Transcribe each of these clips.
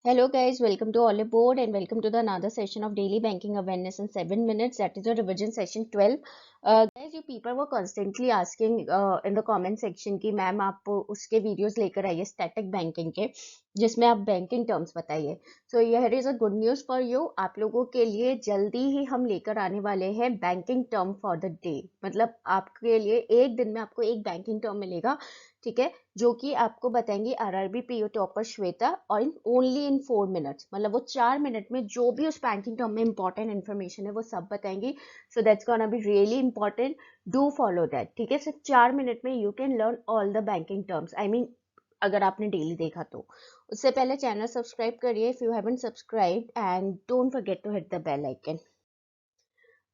Hello guys, welcome to All Aboard and welcome to the another session of Daily Banking Awareness in 7 minutes. That is your revision session 12. Guys, you people were constantly asking in the comment section कि ma'am आप उसके videos लेकर आइए static banking के जिसमें आप banking terms बताइए. So here is a good news for you. आप लोगों के लिए जल्दी ही हम लेकर आने वाले हैं banking term for the day. मतलब आपके लिए एक दिन में आपको एक बैंकिंग टर्म मिलेगा, ठीक है, जो कि आपको बताएंगे आरआरबी पीओ टॉपर श्वेता और ओनली इन 4 मिनट्स. मतलब वो 4 मिनट में जो भी उस बैंकिंग टर्म में इंपॉर्टेंट इन्फॉर्मेशन है वो सब बताएंगी. So that's gonna be really important. Do follow that. ठीक है, सिर्फ 4 मिनट में you can learn all the banking terms. I mean अगर आपने डेली देखा तो. उससे पहले चैनल सब्सक्राइब करिए if you haven't subscribed and don't forget to hit the bell icon.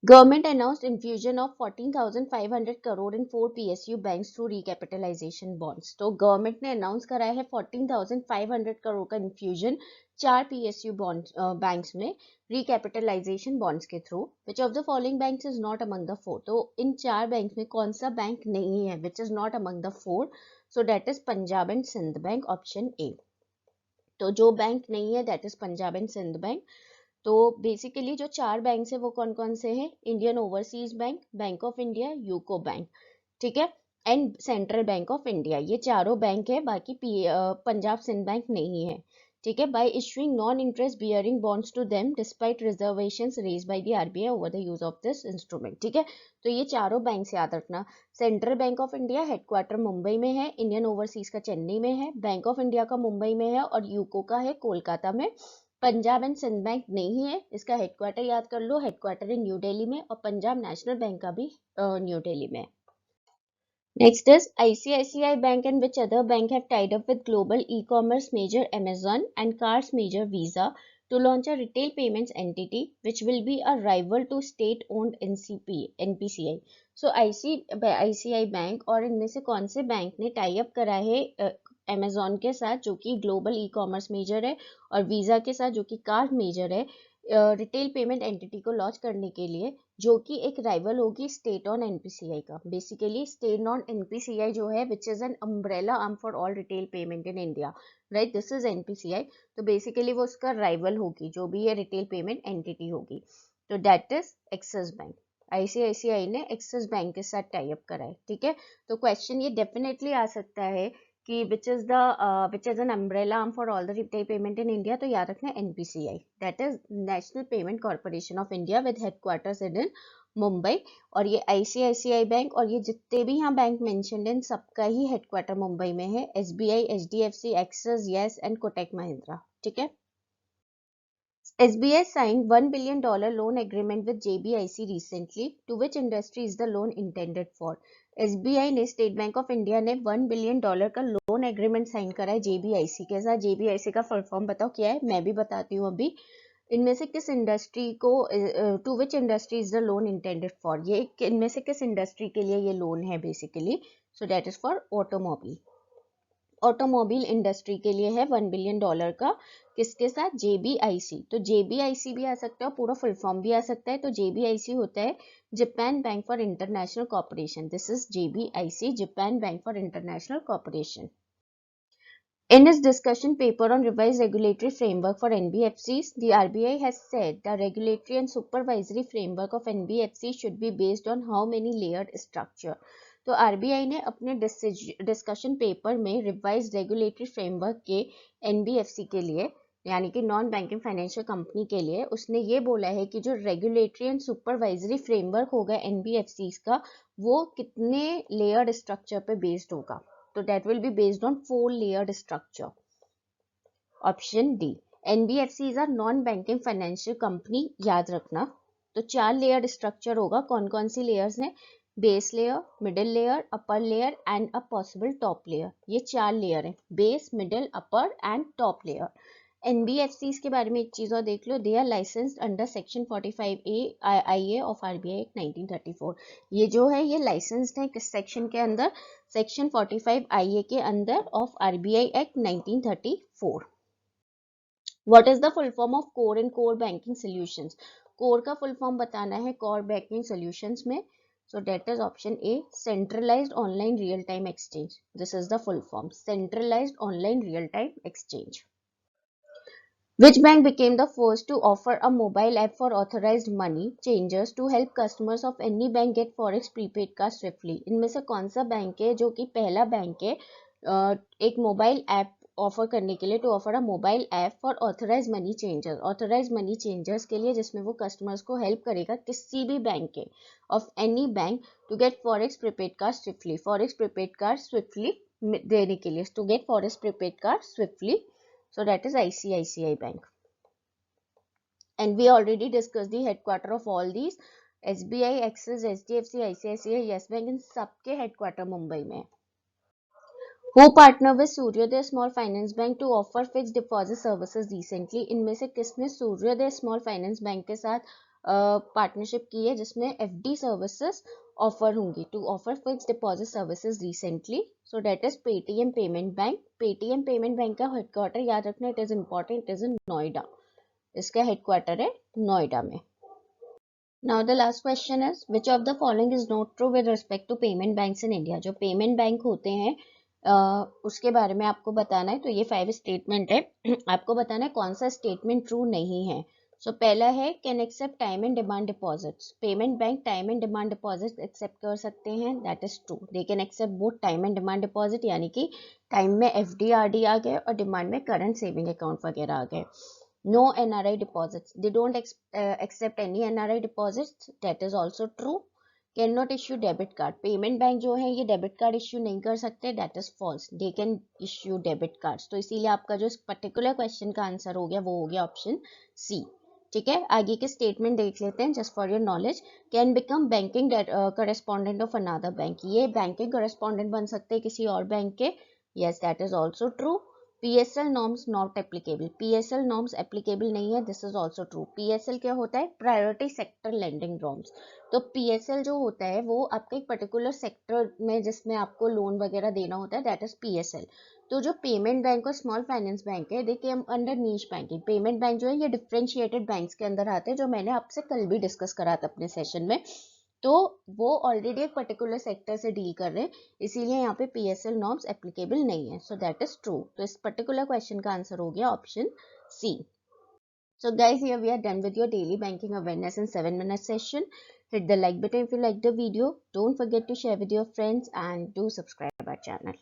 Government announced infusion of 14,500 crore in 4 PSU banks through recapitalization bonds. तो government ने announce करा है 14,500 करोड़ का इन्फ्यूजन 4 PSU बॉन्ड बैंक्स में recapitalisation bonds के through. Which of the following banks is not among the four. तो इन 4 banks में कौन सा बैंक नहीं है which is not among the four? So that is Punjab and Sindh bank, option A. तो जो बैंक नहीं है that is Punjab and Sindh bank. तो बेसिकली जो 4 बैंक है वो कौन कौन से हैं? Indian Overseas Bank, Bank of India, UCO Bank, ठीक है, and Central Bank of India. ये चारों बैंक है, बाकी पंजाब सिंध बैंक नहीं है. ठीक है, by issuing non interest bearing bonds to them despite reservations raised by the RBI over the use of this instrument. ठीक है, तो ये चारों बैंक से याद रखना. Central Bank of India headquarter Mumbai में है, इंडियन ओवरसीज का चेन्नई में है, बैंक ऑफ इंडिया का मुंबई में है और यूको का है कोलकाता में. पंजाब एंड सिंध बैंक नहीं है, इसका हेडक्वार्टर याद कर लो, हेडक्वार्टर है न्यू दिल्ली में और पंजाब नेशनल बैंक का भी न्यू दिल्ली में. Next is ICICI Bank and which other bank have tied up with global e-commerce major Amazon and cars major Visa to launch a retail payments entity which will be a rival to state-owned NPCI. So ICICI Bank और इनमें से कौन से bank ने tie up करा है Amazon के साथ जो कि ग्लोबल ई कॉमर्स मेजर है और वीज़ा के साथ जो कि कार्ड मेजर है, रिटेल पेमेंट एंटिटी को लॉन्च करने के लिए, जो कि एक राइवल होगी स्टेट ऑन एनपीसीआई का. बेसिकली स्टेट ऑन एनपीसीआई जो है which is an umbrella arm for all retail payment in India, right, this is NPCI. तो बेसिकली वो उसका राइवल होगी जो भी ये रिटेल पेमेंट एंटिटी होगी. तो that is axis bank. ICICI ने एक्सिस बैंक के साथ टाई अप करा है. ठीक है, तो क्वेश्चन ये डेफिनेटली आ सकता है कि which is an umbrella arm for all the retail payment in India. तो याद रखना NPCI, that is national payment corporation of India with headquarters in Mumbai. और ये आईसीआईसीआई बैंक और ये जितने भी यहाँ बैंक मेंशन्ड हैं सबका ही हेडक्वार्टर मुंबई में है. SBI, HDFC, axis, yes and Kotak Mahindra. ठीक है, SBI signed $1 billion loan agreement with JBIC recently. To which industry is the loan intended for? SBI ने स्टेट बैंक ऑफ इंडिया ने $1 बिलियन का लोन एग्रीमेंट साइन करा है JBIC के साथ. JBIC का फुल फॉर्म बताओ क्या है, मैं भी बताती हूँ अभी. इनमें से किस इंडस्ट्री को, to which industry is the loan intended for, ये इनमें से किस इंडस्ट्री के लिए ये लोन है basically. So that is for automobile. Automobile industry के लिए है $1 बिलियन का. किसके साथ? JBIC. तो JBIC भी आ सकता है, पूरा फुल फॉर्म भी आ सकता है. तो JBIC होता है Japan bank for international corporation. This is JBIC, Japan bank for international corporation. In its discussion paper on revised regulatory framework for NBFCs, the RBI has said the regulatory and supervisory framework of NBFCs should be based on how many layered structure. तो RBI ने अपने discussion paper में revise regulatory framework के NBFC के लिए, यानी कि non banking financial company के लिए, उसने ये बोला है कि जो रेगुलेटरी एंड सुपरवाइजरी फ्रेमवर्क होगा एनबीएफसी का वो कितने लेयर्ड स्ट्रक्चर पे बेस्ड होगा. तो that will be based on 4 layered structure. Option D. NBFCs are non-banking financial company. याद रखना. तो 4 layered structure होगा. कौन कौन सी layers हैं? Base layer, middle layer, upper layer and a possible top layer. ये 4 layer हैं. Base, middle, upper and top layer. NBFCs के बारे में एक चीज और देख लो. They are licensed under section 45A IA of RBI act 1934. ये जो है ये लाइसेंस्ड है किस सेक्शन के अंदर? सेक्शन 45 IA के अंदर of RBI act 1934. What is the full form of core and core banking solutions? Core का फुल फॉर्म बताना है कोर बैंकिंग सॉल्यूशंस में. So that is option A, centralized online real-time exchange. This is the full form, centralized online real-time exchange. Which bank became the first to offer a mobile app for authorized money changers to help customers of any bank get forex prepaid card swiftly? इनमें से कौन सा bank है जो कि पहला bank है एक मोबाइल ऐप ऑफर करने के लिए, to offer a mobile app for authorise money changers, authorise money changers के लिए, जिसमें वो कस्टमर्स को हेल्प करेगा किसी भी बैंक के, of any bank, to get forex prepaid card swiftly, forex prepaid card swiftly देने के लिए, to get forex prepaid card swiftly. So that is ICICI Bank. And we already discussed the headquarter of all these. SBI, Axis, HDFC, ICICI, Yes Bank, इन सबके headquarter Mumbai में. Who partner with Suryoday Small Finance Bank to offer fixed deposit services recently? इनमें से किसने सूर्योदय small finance bank के साथ partnership की है जिसमें FD सर्विसेज ऑफर होंगी, to offer fix deposit services recently? So that is Paytm Payment Bank. Paytm Payment Bank का हेडक्वार्टर याद रखना, it is important, it is in Noida. इसका हेडक्वार्टर है नोएडा में. Now the last question is which of the following is not true with respect to payment banks in India? जो payment bank होते हैं उसके बारे में आपको बताना है. तो ये 5 स्टेटमेंट है. आपको बताना है कौन सा स्टेटमेंट ट्रू नहीं है. सो पहला है can accept time and demand deposits. Payment bank time and demand deposit accept कर सकते हैं, that is true. They can accept both time and demand deposit, यानी कि टाइम में FD RD आ गए और डिमांड में करंट सेविंग अकाउंट वगैरह आ गए. No NRI deposits. They don't accept any NRI deposits. That is also true. Cannot issue debit card. Payment bank जो है ये डेबिट कार्ड इश्यू नहीं कर सकते. That is false. They can issue debit cards. तो इसीलिए आपका जो पर्टिकुलर क्वेश्चन का आंसर हो गया वो हो गया ऑप्शन C. ठीक है, आगे के स्टेटमेंट देख लेते हैं just for your knowledge. Can become banking correspondent of another bank. ये बैंकिंग करेस्पॉन्डेंट बन सकते हैं किसी और बैंक के. Yes, that is also true. PSL norms not applicable. PSL norms applicable नहीं है, this is also true. PSL क्या होता है? Priority sector lending norms. तो PSL जो होता है वो आपके एक पर्टिकुलर सेक्टर में जिसमें आपको लोन वगैरह देना होता है, दैट इज PSL. तो जो पेमेंट बैंक और स्मॉल फाइनेंस बैंक है, देखिए हम अंडर नीश बैंकिंग. पेमेंट बैंक जो है ये डिफरेंशिएटेड बैंक्स के अंदर आते हैं, जो मैंने आपसे कल भी डिस्कस करा था अपने सेशन में. तो वो ऑलरेडी एक पर्टिकुलर सेक्टर से डील कर रहे हैं, इसीलिए यहाँ पे PSL नॉर्म्स एप्लीकेबल नहीं है. सो दैट इज ट्रू. तो इस पर्टिकुलर क्वेश्चन का आंसर हो गया option C. So guys, here we are done with your daily banking awareness in 7-minute session. Hit the like button if you like the video. Don't forget to share with your friends and do subscribe our channel.